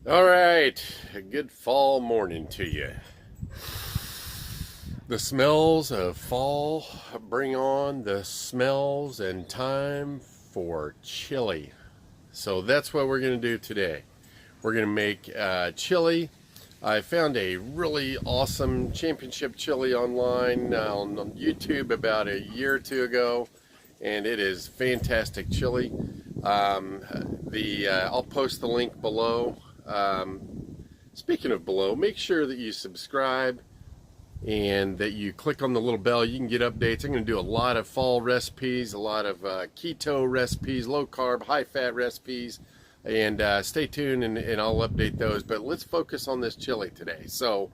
All right, a good fall morning to you. The smells of fall bring on the smells and time for chili. So that's what we're going to do today. We're going to make chili. I found a really awesome championship chili online on YouTube about a year or two ago, and it is fantastic chili. I'll post the link below. Speaking of below, make sure that you subscribe and that you click on the little bell. You can get updates. I'm going to do a lot of fall recipes, a lot of keto recipes, low carb, high fat recipes, and stay tuned and I'll update those. But let's focus on this chili today. So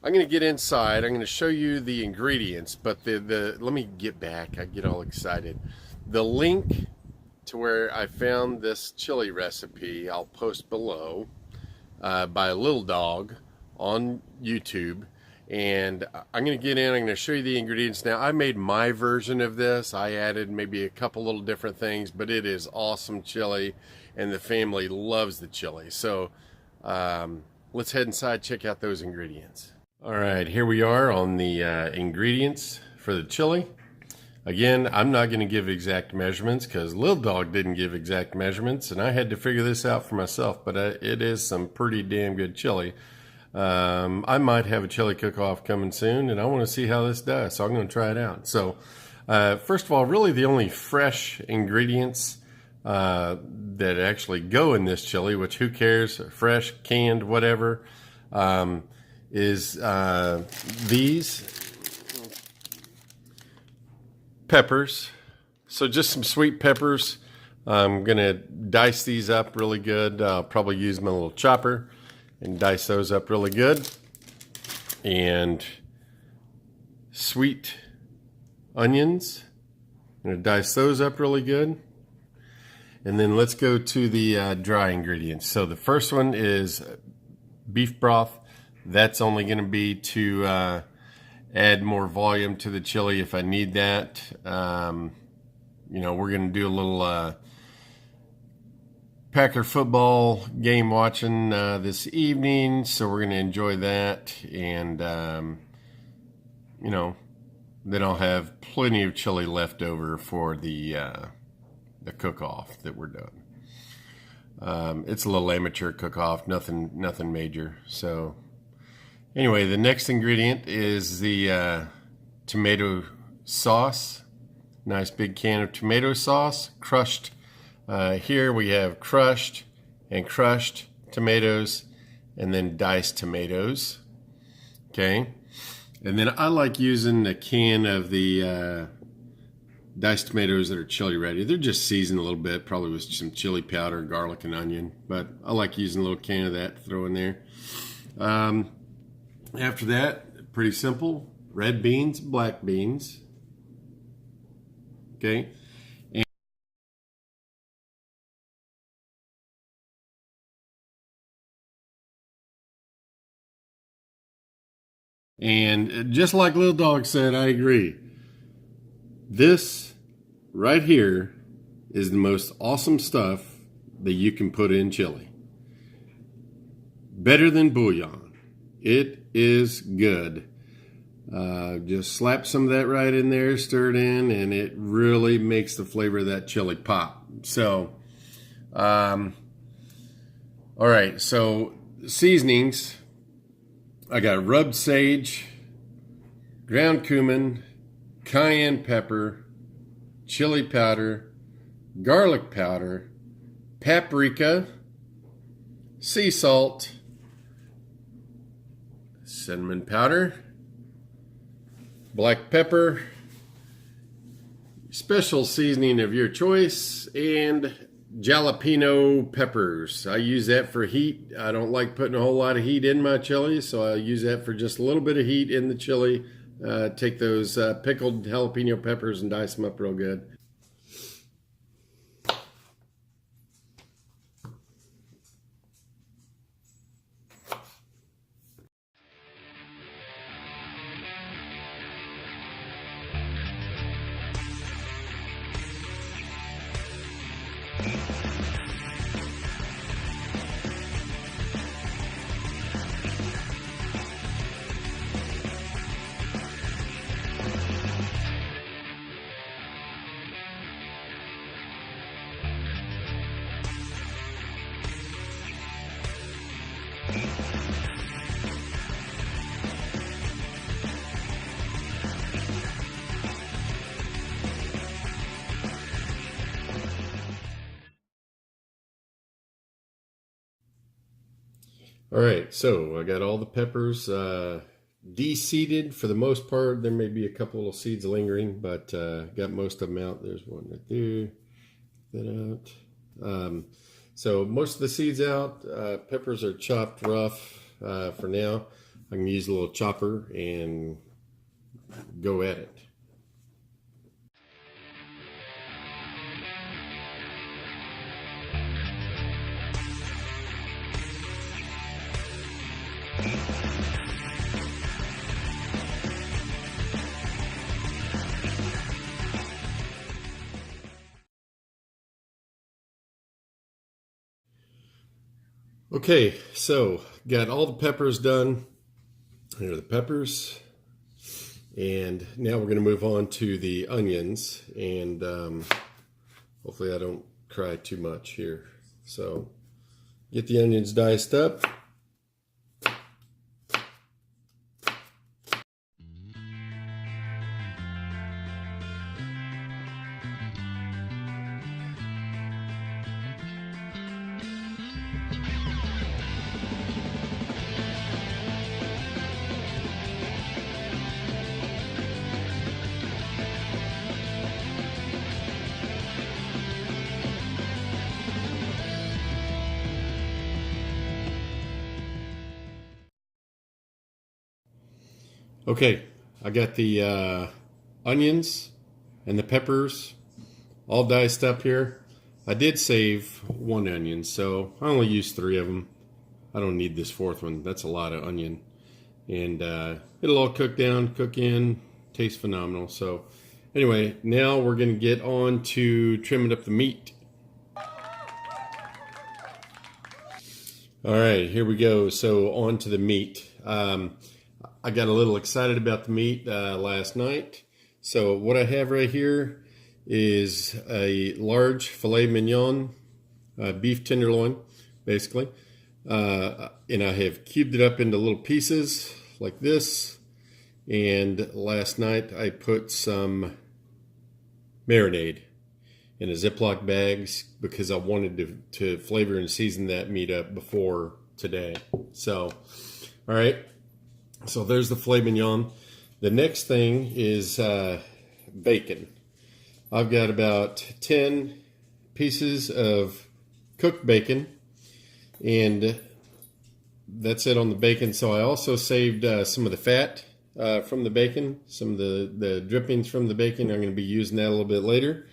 I'm going to get inside. I'm going to show you the ingredients, but let me get back. I get all excited. The link to where I found this chili recipe I'll post below by Little Dog on YouTube. And I'm going to get in, I'm going to show you the ingredients. Now, I made my version of this. I added maybe a couple little different things, but it is awesome chili, and the family loves the chili. So let's head inside, check out those ingredients. All right, here we are on the ingredients for the chili. Again, I'm not going to give exact measurements because Little Dog didn't give exact measurements, and I had to figure this out for myself, but it is some pretty damn good chili. I might have a chili cook-off coming soon, and I want to see how this does, so I'm going to try it out. So, first of all, really the only fresh ingredients that actually go in this chili, which who cares, fresh, canned, whatever, is these peppers. So just some sweet peppers. I'm going to dice these up really good. I'll probably use my little chopper and dice those up really good. And sweet onions, I'm going to dice those up really good. And then let's go to the dry ingredients. So the first one is beef broth. That's only going to be to add more volume to the chili if I need that. You know, we're going to do a little Packer football game watching this evening, so we're going to enjoy that, and you know, then I'll have plenty of chili left over for the cook-off that we're doing. It's a little amateur cook-off, nothing major. So anyway, the next ingredient is the tomato sauce. Nice big can of tomato sauce, crushed. Here we have crushed tomatoes, and then diced tomatoes. Okay, and then I like using a can of the diced tomatoes that are chili ready. They're just seasoned a little bit, probably with some chili powder, garlic, and onion. But I like using a little can of that to throw in there. After that, pretty simple: red beans, black beans. Okay. And just like Little Dog said, I agree. This right here is the most awesome stuff that you can put in chili. Better than bouillon. It is good. Just slap some of that right in there, stir it in, and it really makes the flavor of that chili pop. So, all right, so seasonings. I got rubbed sage, ground cumin, cayenne pepper, chili powder, garlic powder, paprika, sea salt, cinnamon powder, black pepper, special seasoning of your choice, and jalapeno peppers. I use that for heat. I don't like putting a whole lot of heat in my chili, so I use that for just a little bit of heat in the chili. Take those pickled jalapeno peppers and dice them up real good. All right, so I got all the peppers de-seeded for the most part. There may be a couple little seeds lingering, but got most of them out. There's one right there. That out. So most of the seeds out. Peppers are chopped rough for now. I can use a little chopper and go at it. Okay, so got all the peppers done. Here are the peppers. And now we're going to move on to the onions. And hopefully I don't cry too much here. So get the onions diced up. Okay, I got the onions and the peppers all diced up here. I did save one onion, so I only used 3 of them. I don't need this 4th one. That's a lot of onion. And it'll all cook down, cook in, tastes phenomenal. So anyway, now we're going to get on to trimming up the meat. All right, here we go. So on to the meat. I got a little excited about the meat last night. So what I have right here is a large filet mignon, beef tenderloin, basically. And I have cubed it up into little pieces like this. And last night I put some marinade in a Ziploc bags because I wanted to flavor and season that meat up before today. So, all right. So there's the filet mignon. The next thing is bacon. I've got about 10 pieces of cooked bacon, and that's it on the bacon. So I also saved some of the fat from the bacon, some of the drippings from the bacon. I'm going to be using that a little bit later.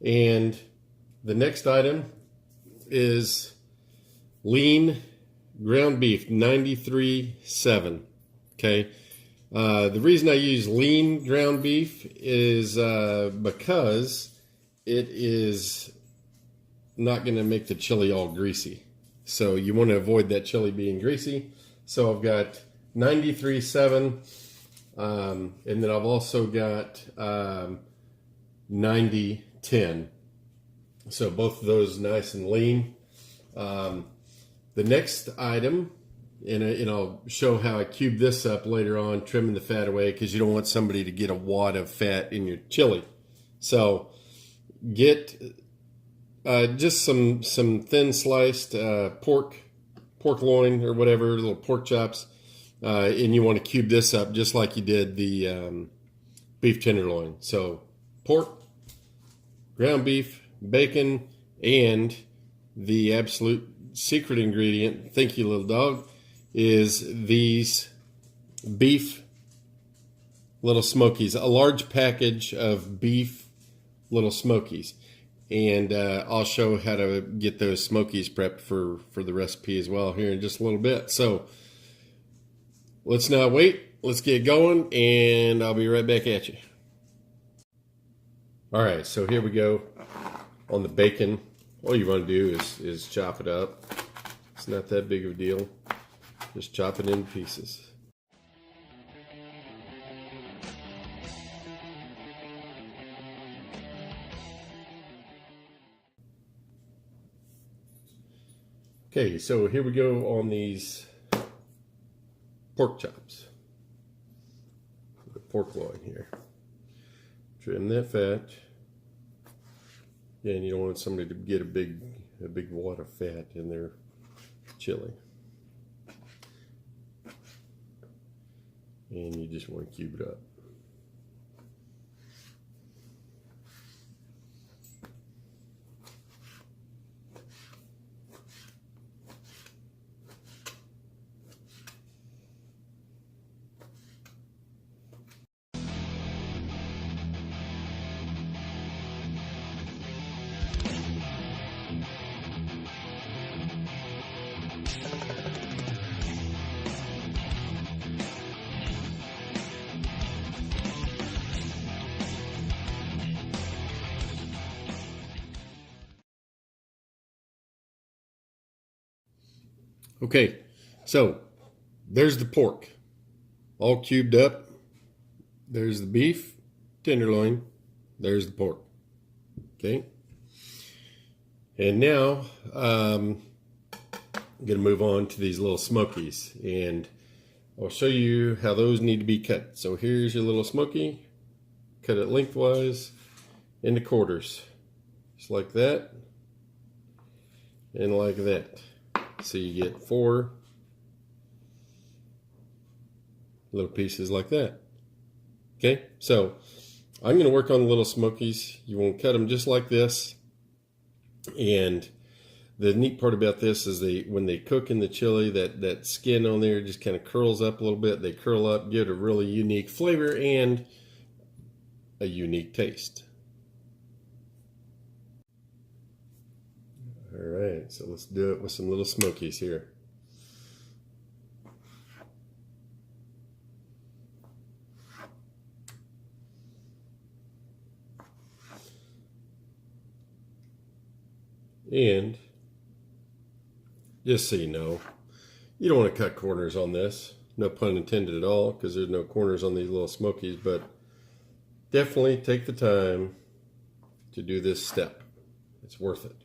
And the next item is lean ground beef, 93.7. Okay. The reason I use lean ground beef is because it is not going to make the chili all greasy. So you want to avoid that chili being greasy. So I've got 93.7, and then I've also got 90.10. So both of those nice and lean. The next item, and I'll show how I cube this up later on, trimming the fat away, because you don't want somebody to get a wad of fat in your chili. So get just some thin sliced pork loin or whatever, little pork chops, and you want to cube this up just like you did the beef tenderloin. So pork, ground beef, bacon, and the absolute secret ingredient, thank you little dog, is these beef little smokies, a large package of beef little smokies. And I'll show how to get those smokies prepped for the recipe as well here in just a little bit. So let's not wait. Let's get going, and I'll be right back at you. All right, so here we go on the bacon. All you want to do is chop it up. It's not that big of a deal. Just chop it in pieces. Okay, so here we go on these pork chops. The pork loin here. Trim that fat. Yeah, and you don't want somebody to get a big wad of fat in their chili. And you just want to cube it up. Okay, so there's the pork, all cubed up. There's the beef, tenderloin. There's the pork. Okay, and now I'm going to move on to these little smokies, and I'll show you how those need to be cut. So here's your little smoky. Cut it lengthwise into quarters, just like that, and like that. So you get 4 little pieces like that. Okay, so I'm going to work on the little smokies. You want to cut them just like this. And the neat part about this is when they cook in the chili, that skin on there just kind of curls up a little bit. They curl up, give it a really unique flavor and a unique taste. All right, so let's do it with some little smokies here. And just so you know, you don't want to cut corners on this. No pun intended at all, because there's no corners on these little smokies, but definitely take the time to do this step. It's worth it.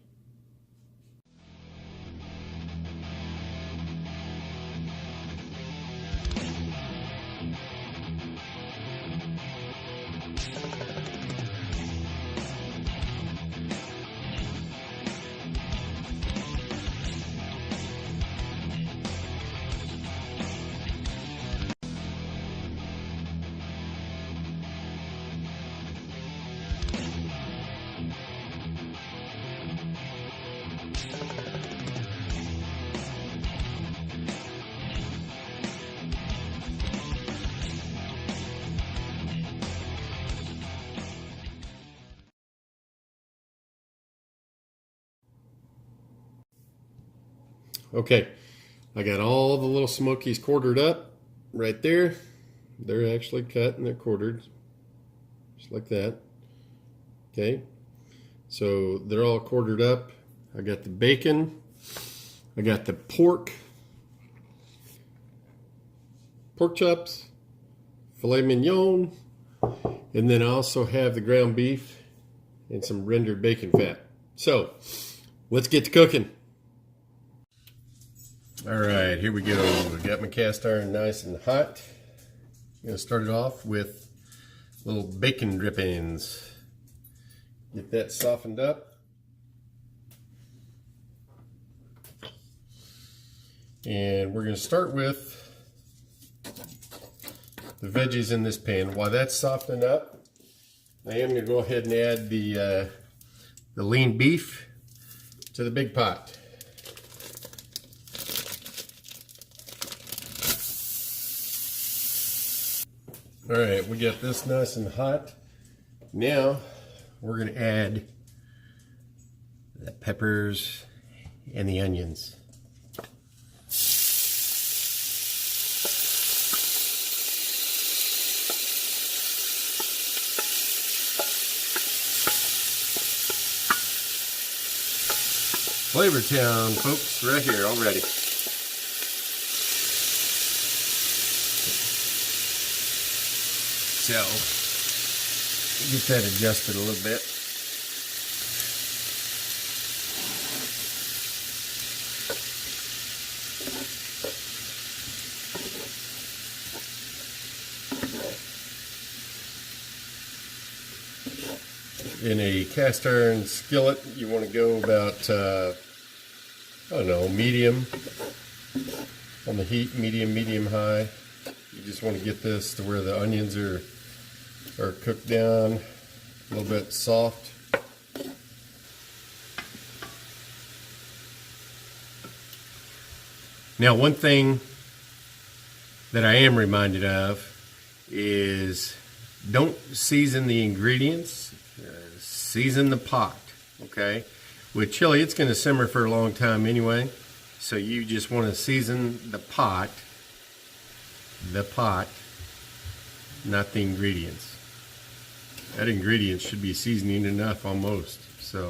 Okay, I got all the little smokies quartered up right there. They're actually cut and they're quartered, just like that. Okay, so they're all quartered up. I got the bacon, I got the pork chops, filet mignon, and then I also have the ground beef and some rendered bacon fat. So let's get to cooking. All right, here we go. Got my cast iron nice and hot. I'm gonna start it off with little bacon drippings. Get that softened up. And we're gonna start with the veggies in this pan. While that's softening up, I am gonna go ahead and add the lean beef to the big pot. All right, we got this nice and hot. Now we're going to add the peppers and the onions. Flavor Town, folks, right here already. So, get that adjusted a little bit. in a cast iron skillet, you want to go about, I don't know, medium on the heat, medium high. You just want to get this to where the onions are cooked down a little bit soft. Now, one thing that I am reminded of is don't season the ingredients, season the pot, okay? With chili, it's going to simmer for a long time anyway, so you just want to season the pot, not the ingredients. That ingredient should be seasoning enough almost, so.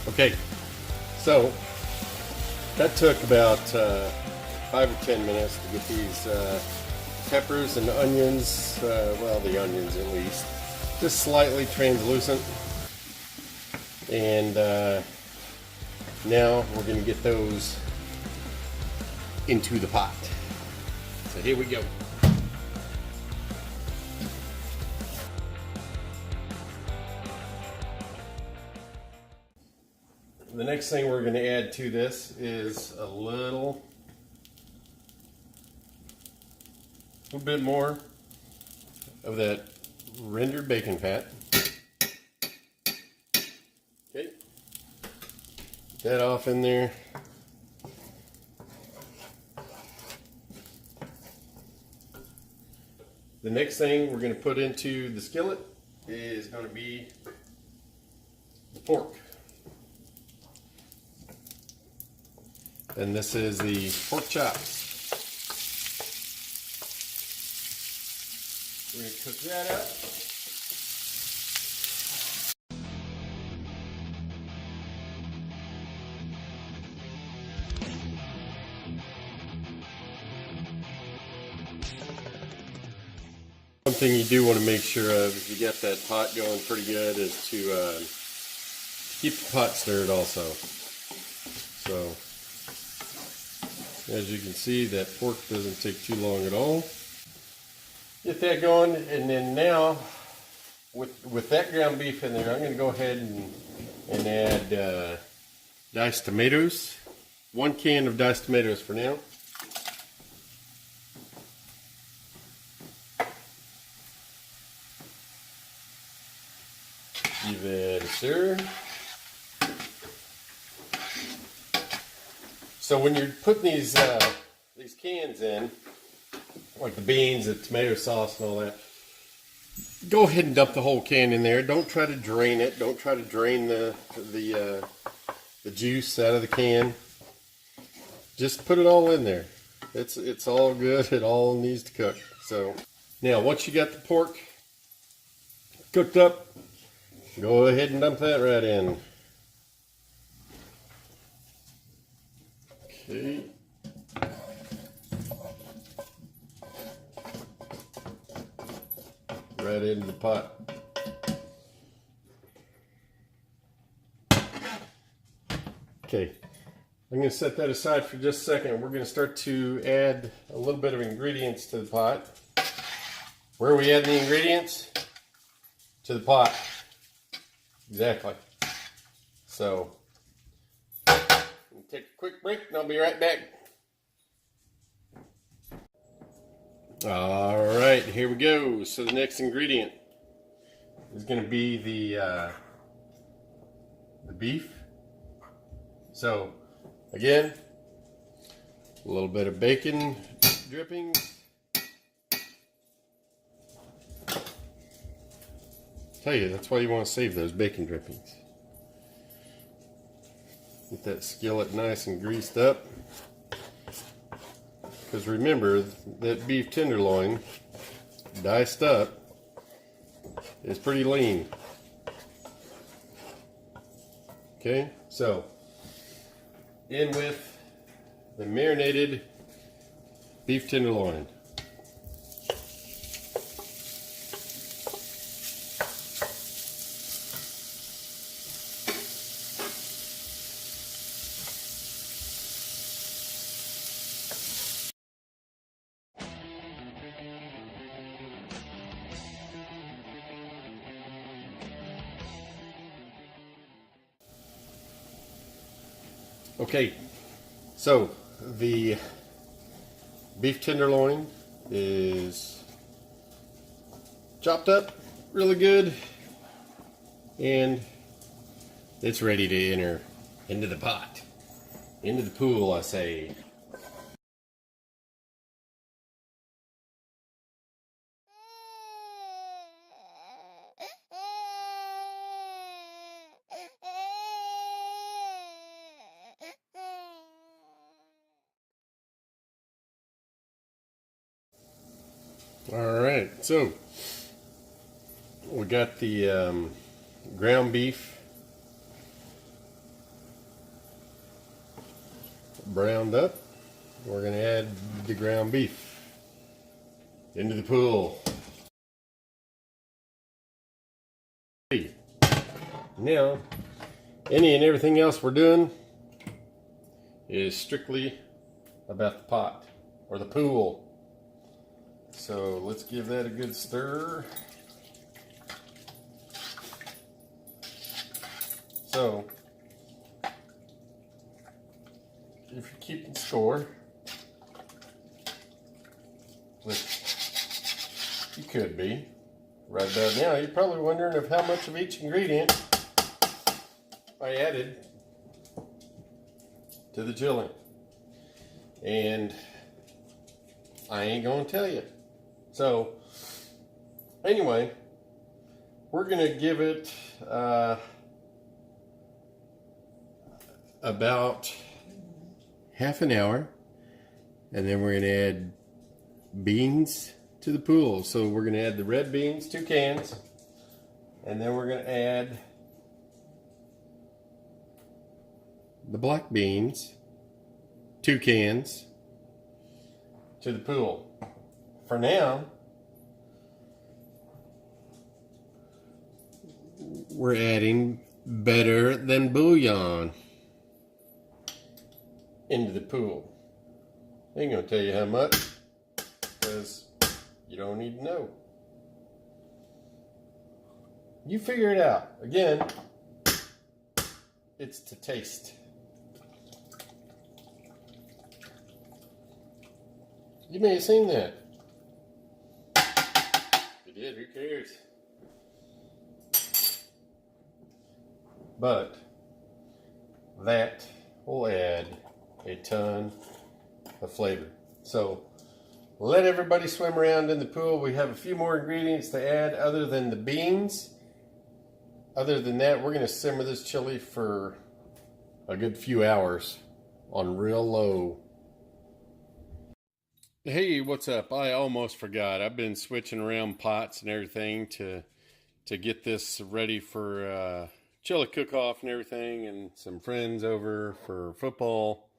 Okay, so that took about 5 or 10 minutes to get these peppers and onions, well, the onions at least, just slightly translucent. And now we're going to get those into the pot. So here we go. The next thing we're going to add to this is a little bit more of that rendered bacon fat. Okay, get that off in there. The next thing we're going to put into the skillet is going to be the pork. And this is the pork chops. We're going to cook that up. One thing you do want to make sure of if you got that pot going pretty good is to keep the pot stirred also. So, as you can see, that pork doesn't take too long at all. Get that going, and then now, with that ground beef in there, I'm going to go ahead and add diced tomatoes. 1 can of diced tomatoes for now. Give it a stir. So when you're putting these cans in, like the beans, the tomato sauce and all that, go ahead and dump the whole can in there. Don't try to drain it. Don't try to drain the juice out of the can. Just put it all in there. It's all good. It all needs to cook. So now once you got the pork cooked up, go ahead and dump that right in. Okay. Right into the pot. Okay, I'm going to set that aside for just a second. We're going to start to add a little bit of ingredients to the pot. Where are we adding the ingredients? To the pot. Exactly. So, take a quick break and I'll be right back. Alright, here we go. So the next ingredient is going to be the beef. So again, a little bit of bacon drippings. Tell you, that's why you want to save those bacon drippings. Get that skillet nice and greased up. Because remember, that beef tenderloin, diced up, is pretty lean. Okay, so in with the marinated beef tenderloin. Okay, so the beef tenderloin is chopped up really good, and it's ready to enter into the pot, into the pool, I say. All right, so we got the ground beef browned up. We're going to add the ground beef into the pool. Now, any and everything else we're doing is strictly about the pot or the pool. So let's give that a good stir. So, if you're keeping score, which you could be, right about now, you're probably wondering of how much of each ingredient I added to the chili. And I ain't gonna tell you. So, anyway, we're gonna give it about half an hour, and then we're gonna add beans to the pool. So we're gonna add the red beans, 2 cans, and then we're gonna add the black beans, 2 cans, to the pool. For now, we're adding better than bouillon into the pool. I ain't gonna tell you how much, because you don't need to know. You figure it out. Again, it's to taste. You may have seen that. If you did, who cares? But that will add a ton of flavor. So let everybody swim around in the pool. We have a few more ingredients to add other than the beans. Other than that, we're going to simmer this chili for a good few hours on real low. Hey, what's up? I almost forgot. I've been switching around pots and everything to get this ready for chili cook-off and everything, and some friends over for football.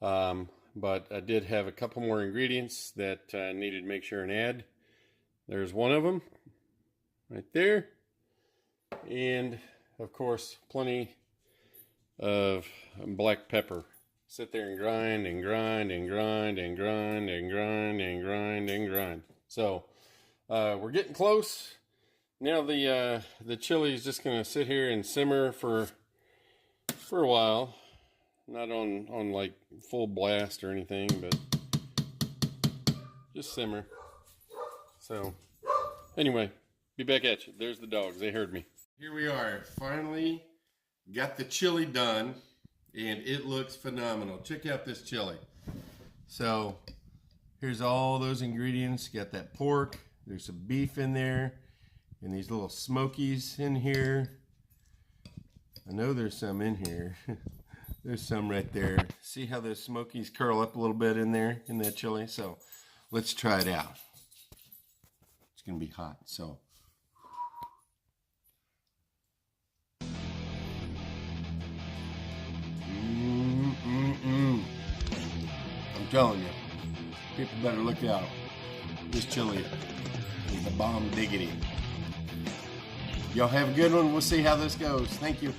But I did have a couple more ingredients that I needed to make sure and add. There's one of them right there. And, of course, plenty of black pepper. Sit there and grind and grind and grind and grind and grind and grind and grind. So, we're getting close. Now the chili is just going to sit here and simmer for a while. Not on like full blast or anything, but just simmer. So, anyway, be back at you. There's the dogs. They heard me. Here we are. Finally got the chili done, and it looks phenomenal. Check out this chili. So, here's all those ingredients. Got that pork. There's some beef in there. And these little smokies in here. I know there's some in here. There's some right there. See how those smokies curl up a little bit in there, in that chili? So let's try it out. It's gonna be hot, so. I'm telling you, people better look out. This chili is the bomb diggity. Y'all have a good one. We'll see how this goes. Thank you.